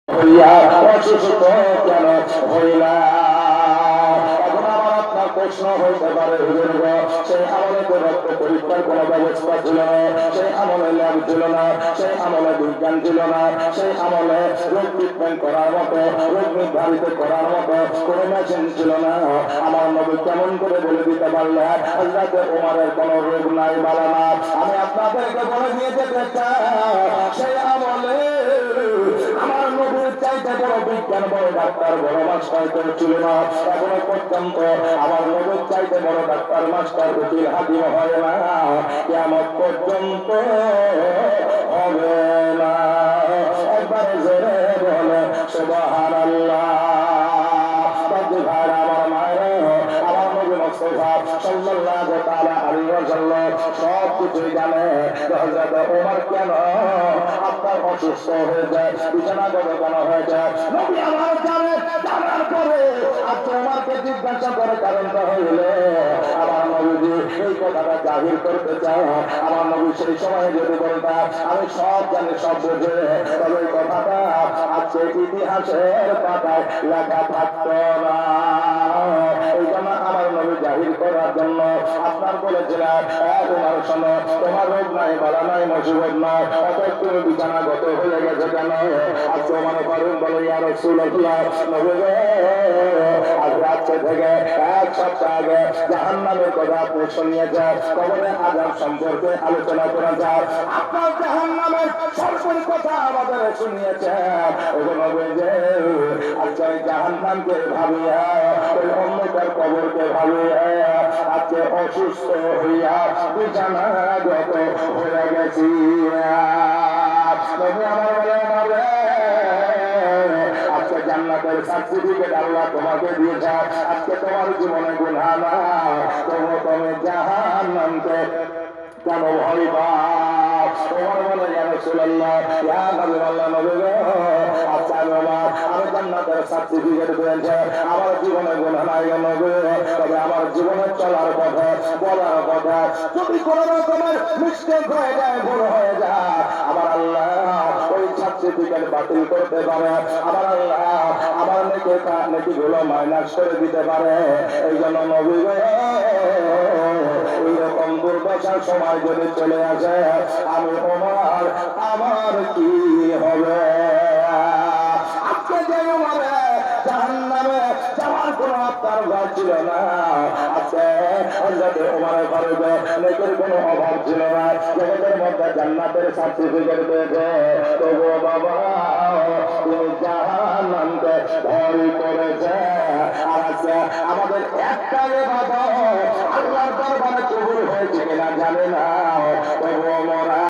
হইয়া অসুস্থ কেন হইলা? এখন আমার আপনার প্রশ্ন হইতে পারে, হুজুর গো, সেই আমলে তো রক্ত পরীক্ষার কোনো ব্যবস্থা ছিল না, সেই আমলে ল্যাব ছিল না, সেই আমলে বিজ্ঞান ছিল না, সেই আমলে রোগ ট্রিটমেন্ট করার মতো, রোগ নির্ধারিত করার মতো কোনো মেশিন ছিল না। আমার নবী কেমন করে বলে দিতে পারলে হযরত ওমরের কোনো রোগ নাই, বালা না? আমি আপনাদেরকে বলে দিয়ে যেতে চাই, সেই আমলে আমার নবীর চাইতে বড় বিজ্ঞান, বড় ডাক্তার, বড় মাস্টার কেউ ছিল না। এখনো পর্যন্ত আমার নবীর চাইতে বড় ডাক্তার, মাস্টার, উকিল, হাকিম হয় না, কিয়ামত পর্যন্ত হবে না। একবার জোরে বলে সুবহানাল্লাহ। আমার মায়ের, আমার নবী মুস্তাফা সাল্লাল্লাহু তাআলা আলাইহি ওয়াসাল্লাম সব কিছুই জানে। হযরত ওমর কেন আপনার অসুস্থ হয়ে যায়, বিছানা করে কেন হয়ে যায়, নবী আমার জানে। জানার পরে আপনি ওমরকে জিজ্ঞাসা করে কারণটা হইলে আমার নবীজি এই কথাটা জাহির করতে চায়। আমার নবী সেই সময় যদি বলতাম আমি সব জানি, সব বুঝে, তবে এই কথাটা আজকে ইতিহাসের পাতায় লেখা থাকতো না। এই জন্য আমার নবী জাহির করার জন্য আপনার বলেছিলাম, তোমার শোনো, তোমার রোগ নাই, বালা নাই, মুসিবত নাই, অতএব তুমি বিছানাগত হয়ে গেছে কেন? আজকে মনে করেন বলে ইয়া রাসূলুল্লাহ, নবী গো, আজ রাত্রে থেকে এক সপ্তাহ আগে জাহান্নামের কথা আপনি শুনিয়েছেন, কবরের আযাব সম্পর্কে আলোচনা করা যায়, আপনার জাহান্নামের সর্বশেষ কথা আমাদের শুনিয়েছেন। ওগো নবী যে, আজকে জাহান্নামকে ভাবিয়া, ওই অন্ধকার কবরকে ভাবিয়া আজকে অসুস্থ হইয়া বিছানাগত হয়ে গেছি। নবী আমার বলে, আজকে জান্নাতের সার্টিফিকেট আল্লাহ তোমাকে দিয়েছে, আজকে তোমার জীবনে গুনাহ না, তুমি জাহান্নামকে কেন ভয় পাও? ওমর বলে, ইয়া রাসূলুল্লাহ, ইয়া হাবিবাল্লাহ, নবী গো, আচ্ছা আমি জান্নাতের সার্টিফিকেট পেয়েছে, আমার জীবনে গুনাহ নাই নবী, তবে আমার জীবনে চলার পথে, বলার পথে যদি কোনো রকমের মিস্টেক হয়ে যায়, ভুল হয়ে যায়, আমার আল্লাহ ওই সার্টিফিকেট বাতিল করতে পারে, আমার আল্লাহ আমার নেকিগুলো মাইনাস করে দিতে পারে। এই জন্য নবী গো, এইরকম দুর্দশার সময় যদি চলে আসে, আমি ওমর, আমার কি হবে? আজকে যে ওমরে জাহান্নামে যাওয়ার কোনো আপনার ভয় ছিল না, আজকে হযরত ওমর ফারুক নেকির কোনো অভাব ছিল না, জগতের মধ্যে জান্নাতের সার্টিফিকেট পেয়েছে, তবুও বাবা তুমি জাহান্নামকে ভয় করেছে। আর আজকে আমাদের একটা ইবাদত আল্লাহর দরবারে কবুল হয়েছে কিনা জানে না।